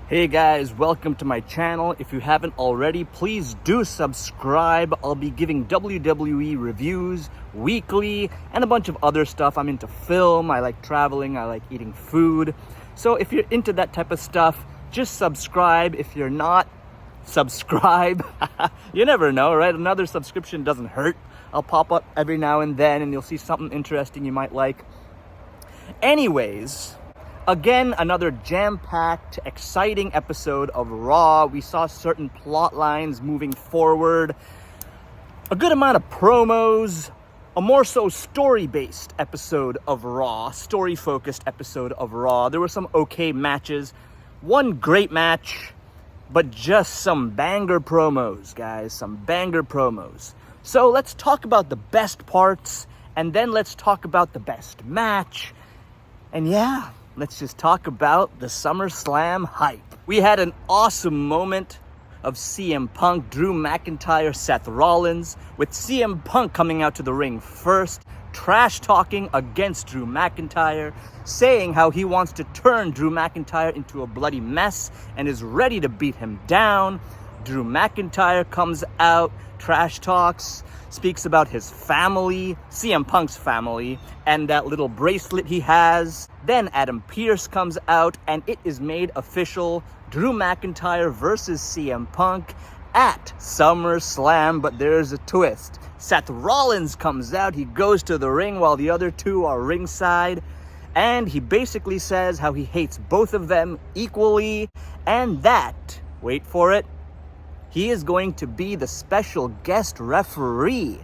Hey guys, welcome to my channel. If you haven't already, please do subscribe. I'll be giving WWE reviews weekly and a bunch of other stuff. I'm into film, I like traveling, I like eating food. So if you're into that type of stuff, just subscribe. If you're not, subscribe. You never know, right? Another subscription doesn't hurt. I'll pop up every now and then and you'll see something interesting you might like. Anyways, again, another jam-packed, exciting episode of Raw. We saw certain plot lines moving forward, a good amount of promos, a more so story-based episode of Raw, story-focused episode of Raw. There were some okay matches, one great match, but just some banger promos, guys, some banger promos. So let's talk about the best parts, and then let's talk about the best match, and yeah, let's just talk about the SummerSlam hype. We had an awesome moment of CM Punk, Drew McIntyre, Seth Rollins, with CM Punk coming out to the ring first, trash talking against Drew McIntyre, saying how he wants to turn Drew McIntyre into a bloody mess and is ready to beat him down. Drew McIntyre comes out, trash talks, speaks about his family, CM Punk's family, and that little bracelet he has. Then Adam Pearce comes out and it is made official. Drew McIntyre versus CM Punk at SummerSlam, but there's a twist. Seth Rollins comes out, he goes to the ring while the other two are ringside, and he basically says how he hates both of them equally, and that, wait for it, he is going to be the special guest referee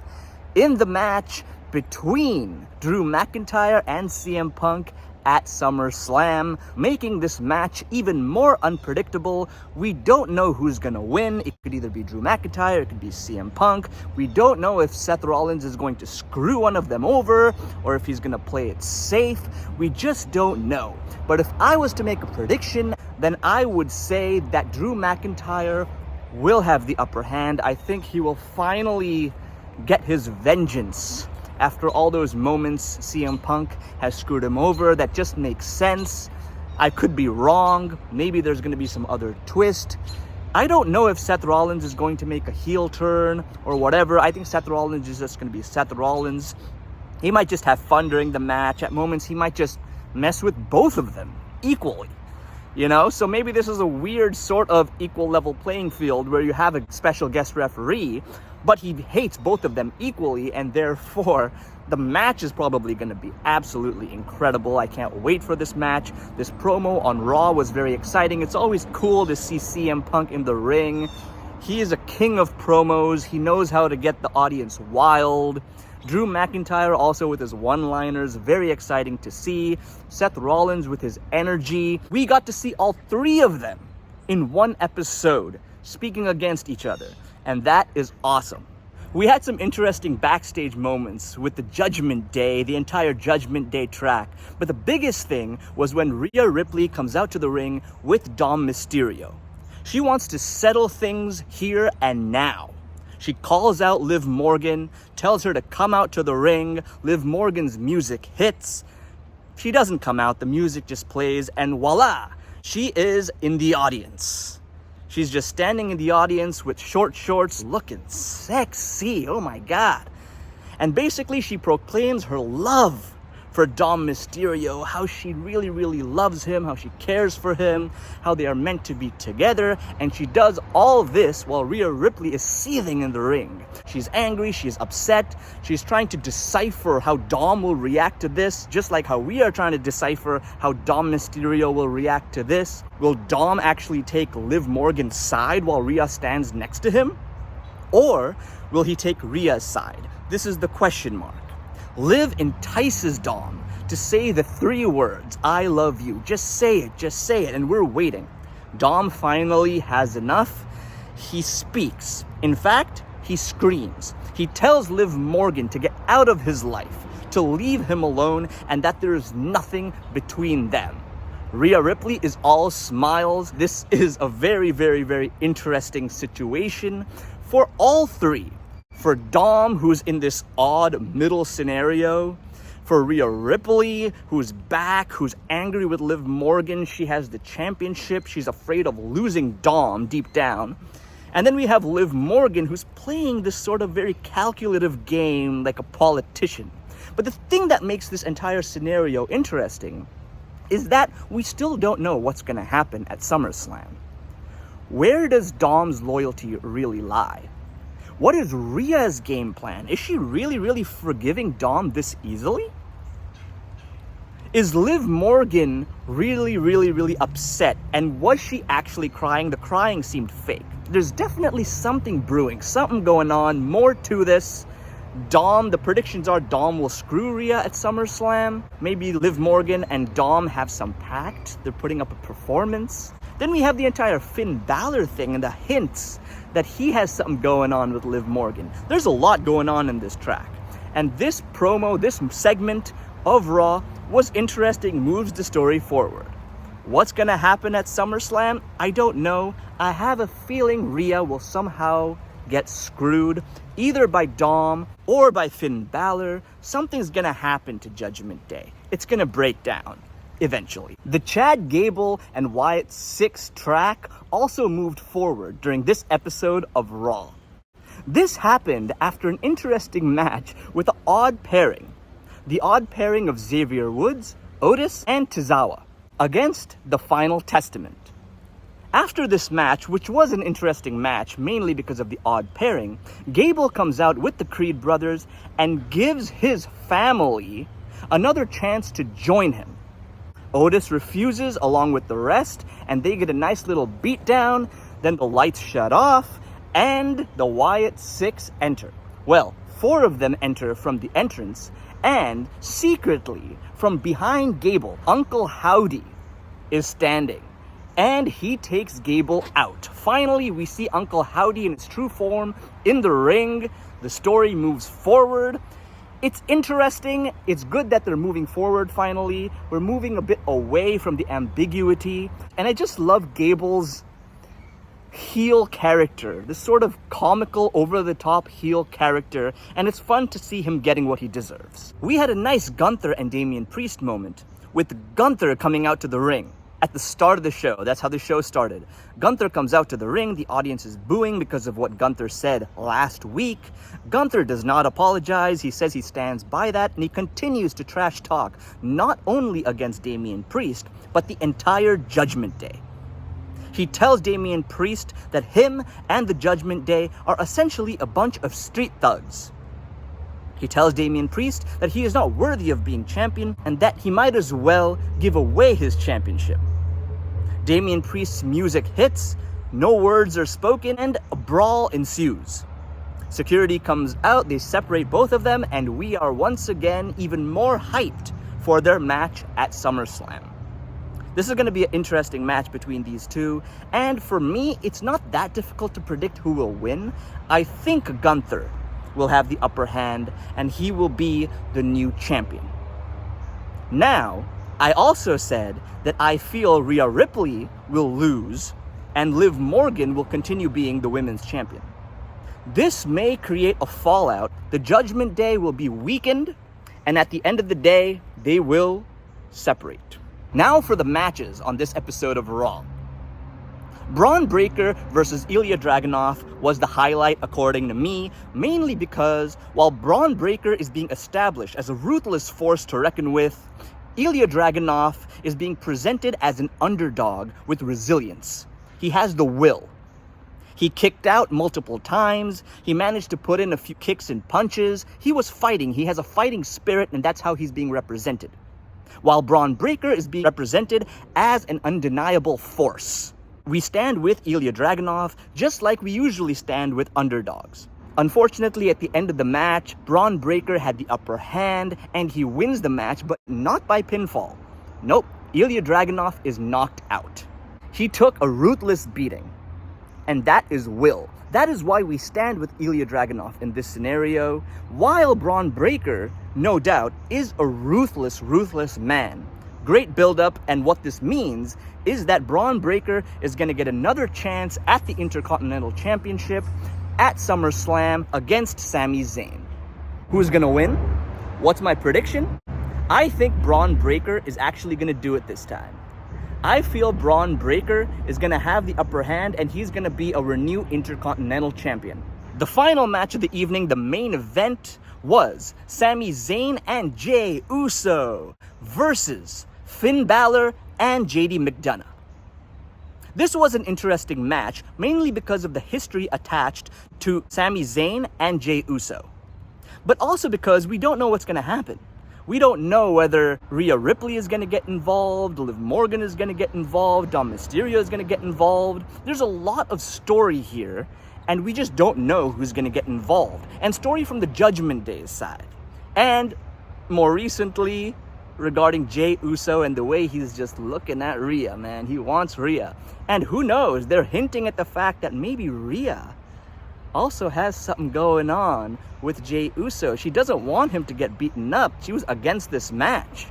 in the match between Drew McIntyre and CM Punk at SummerSlam, making this match even more unpredictable. We don't know who's gonna win. It could either be Drew McIntyre, it could be CM Punk. We don't know if Seth Rollins is going to screw one of them over or if he's gonna play it safe. We just don't know. But if I was to make a prediction, then I would say that Drew McIntyre will have the upper hand. I think he will finally get his vengeance. After all those moments CM Punk has screwed him over, that just makes sense. I could be wrong. Maybe there's going to be some other twist. I don't know if Seth Rollins is going to make a heel turn or whatever. I think Seth Rollins is just going to be Seth Rollins. He might just have fun during the match. At moments, he might just mess with both of them equally. You know, so maybe this is a weird sort of equal level playing field where you have a special guest referee, but he hates both of them equally, and therefore the match is probably going to be absolutely incredible. I can't wait for this match. This promo on Raw was very exciting. It's always cool to see CM Punk in the ring. He is a king of promos. He knows how to get the audience wild. Drew McIntyre also with his one-liners, very exciting to see. Seth Rollins with his energy. We got to see all three of them in one episode speaking against each other, and that is awesome. We had some interesting backstage moments with the Judgment Day, the entire Judgment Day track, but the biggest thing was when Rhea Ripley comes out to the ring with Dom Mysterio. She wants to settle things here and now. She calls out Liv Morgan, tells her to come out to the ring. Liv Morgan's music hits. She doesn't come out, the music just plays, and voila, she is in the audience. She's just standing in the audience with short shorts, looking sexy, oh my God. And basically she proclaims her love for Dom Mysterio, how she really, really loves him, how she cares for him, how they are meant to be together, and she does all this while Rhea Ripley is seething in the ring. She's angry, she's upset, she's trying to decipher how Dom will react to this, just like how we are trying to decipher how Dom Mysterio will react to this. Will Dom actually take Liv Morgan's side while Rhea stands next to him? Or will he take Rhea's side? This is the question mark. Liv entices Dom to say the three words, I love you. Just say it, and we're waiting. Dom finally has enough. He speaks. In fact, he screams. He tells Liv Morgan to get out of his life, to leave him alone, and that there is nothing between them. Rhea Ripley is all smiles. This is a very, very, very interesting situation for all three. For Dom, who's in this odd middle scenario, For Rhea Ripley, who's back, who's angry with Liv Morgan. She has the championship. She's afraid of losing Dom deep down. And then we have Liv Morgan, who's playing this sort of very calculative game like a politician. But the thing that makes this entire scenario interesting is that we still don't know what's going to happen at SummerSlam. Where does Dom's loyalty really lie? What is Rhea's game plan? Is she really forgiving Dom this easily? Is Liv Morgan really upset? And was she actually crying? The crying seemed fake. There's definitely something brewing, something going on, more to this. Dom, the predictions are Dom will screw Rhea at SummerSlam. Maybe Liv Morgan and Dom have some pact. They're putting up a performance. Then we have the entire Finn Balor thing and the hints that he has something going on with Liv Morgan. There's a lot going on in this track. And this promo, this segment of Raw was interesting, moves the story forward. What's gonna happen at SummerSlam? I don't know. I have a feeling Rhea will somehow get screwed, either by Dom or by Finn Balor. Something's gonna happen to Judgment Day. It's gonna break down eventually. The Chad Gable and Wyatt 6 track also moved forward during this episode of Raw. This happened after an interesting match with an odd pairing. The odd pairing of Xavier Woods, Otis, and Tozawa against the Final Testament. After this match, which was an interesting match mainly because of the odd pairing, Gable comes out with the Creed brothers and gives his family another chance to join him. Otis refuses along with the rest, and they get a nice little beatdown. Then the lights shut off, and the Wyatt 6 enter. Well, 4 of them enter from the entrance, and secretly from behind Gable, Uncle Howdy is standing, and he takes Gable out. Finally, we see Uncle Howdy in its true form in the ring. The story moves forward. It's interesting. It's good that they're moving forward finally. We're moving a bit away from the ambiguity. And I just love Gable's heel character, this sort of comical, over-the-top heel character. And it's fun to see him getting what he deserves. We had a nice Gunther and Damian Priest moment with Gunther coming out to the ring. At the start of the show, that's how the show started. Gunther comes out to the ring, the audience is booing because of what Gunther said last week. Gunther does not apologize, he says he stands by that, and he continues to trash talk, not only against Damian Priest, but the entire Judgment Day. He tells Damian Priest that him and the Judgment Day are essentially a bunch of street thugs. He tells Damian Priest that he is not worthy of being champion and that he might as well give away his championship. Damian Priest's music hits, no words are spoken, and a brawl ensues. Security comes out, they separate both of them, and we are once again even more hyped for their match at SummerSlam. This is going to be an interesting match between these two, and for me, it's not that difficult to predict who will win. I think Gunther will have the upper hand, and he will be the new champion. Now, I also said that I feel Rhea Ripley will lose, and Liv Morgan will continue being the women's champion. This may create a fallout. The Judgment Day will be weakened, and at the end of the day, they will separate. Now for the matches on this episode of Raw. Braun Breaker versus Ilya Dragunov was the highlight according to me, mainly because while Braun Breaker is being established as a ruthless force to reckon with, Ilya Dragunov is being presented as an underdog with resilience. He has the will. He kicked out multiple times. He managed to put in a few kicks and punches. He was fighting. He has a fighting spirit, and that's how he's being represented. While Braun Breaker is being represented as an undeniable force. We stand with Ilya Dragunov just like we usually stand with underdogs. Unfortunately, at the end of the match, Braun Breaker had the upper hand and he wins the match, but not by pinfall. Nope, Ilya Dragunov is knocked out. He took a ruthless beating, and that is will. That is why we stand with Ilya Dragunov in this scenario, while Braun Breaker, no doubt, is a ruthless man. Great build-up, and what this means is that Braun Breaker is going to get another chance at the Intercontinental Championship at SummerSlam against Sami Zayn. Who's going to win? What's my prediction? I think Braun Breaker is actually going to do it this time. I feel Braun Breaker is going to have the upper hand and he's going to be a renewed Intercontinental Champion. The final match of the evening, the main event, was Sami Zayn and Jey Uso versus Finn Balor and JD McDonough. This was an interesting match, mainly because of the history attached to Sami Zayn and Jey Uso. But also because we don't know what's going to happen. We don't know whether Rhea Ripley is going to get involved, Liv Morgan is going to get involved, Dom Mysterio is going to get involved. There's a lot of story here, and we just don't know who's going to get involved. And story from the Judgment Day side. And more recently, regarding Jey Uso and the way he's just looking at Rhea, man. He wants Rhea. And who knows, they're hinting at the fact that maybe Rhea also has something going on with Jey Uso. She doesn't want him to get beaten up. She was against this match.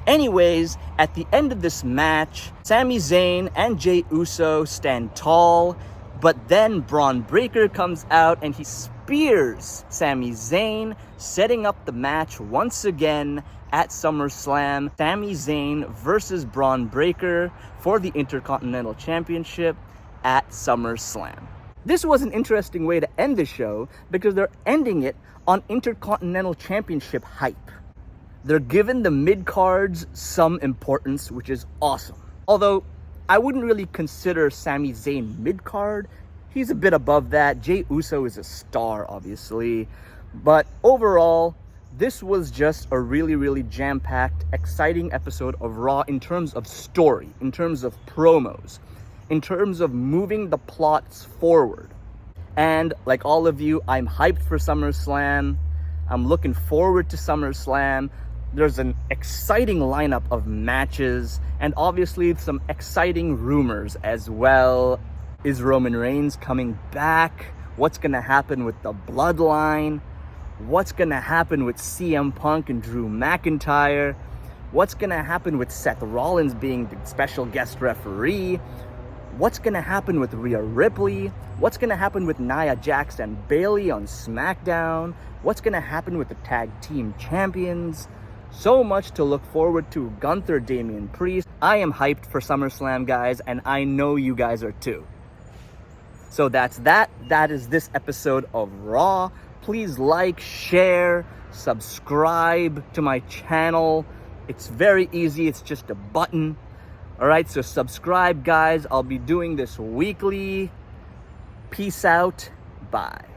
Anyways, at the end of this match, Sami Zayn and Jey Uso stand tall, but then Braun Breaker comes out and he spears Sami Zayn, setting up the match once again at SummerSlam. Sami Zayn versus Braun Breaker for the Intercontinental Championship at SummerSlam. This was an interesting way to end the show because they're ending it on Intercontinental Championship hype. They're giving the mid-cards some importance, which is awesome. Although, I wouldn't really consider Sami Zayn mid-card. He's a bit above that. Jey Uso is a star, obviously. But overall, this was just a really, really jam-packed, exciting episode of Raw in terms of story, in terms of promos, in terms of moving the plots forward. And like all of you, I'm hyped for SummerSlam. I'm looking forward to SummerSlam. There's an exciting lineup of matches and obviously some exciting rumors as well. Is Roman Reigns coming back? What's going to happen with the Bloodline? What's going to happen with CM Punk and Drew McIntyre? What's going to happen with Seth Rollins being the special guest referee? What's going to happen with Rhea Ripley? What's going to happen with Nia Jax and Bayley on SmackDown? What's going to happen with the tag team champions? So much to look forward to. Gunther, Damian Priest. I am hyped for SummerSlam, guys, and I know you guys are too. So that's that. That is this episode of Raw. Please like, share, subscribe to my channel. It's very easy. It's just a button. All right, so subscribe, guys. I'll be doing this weekly. Peace out. Bye.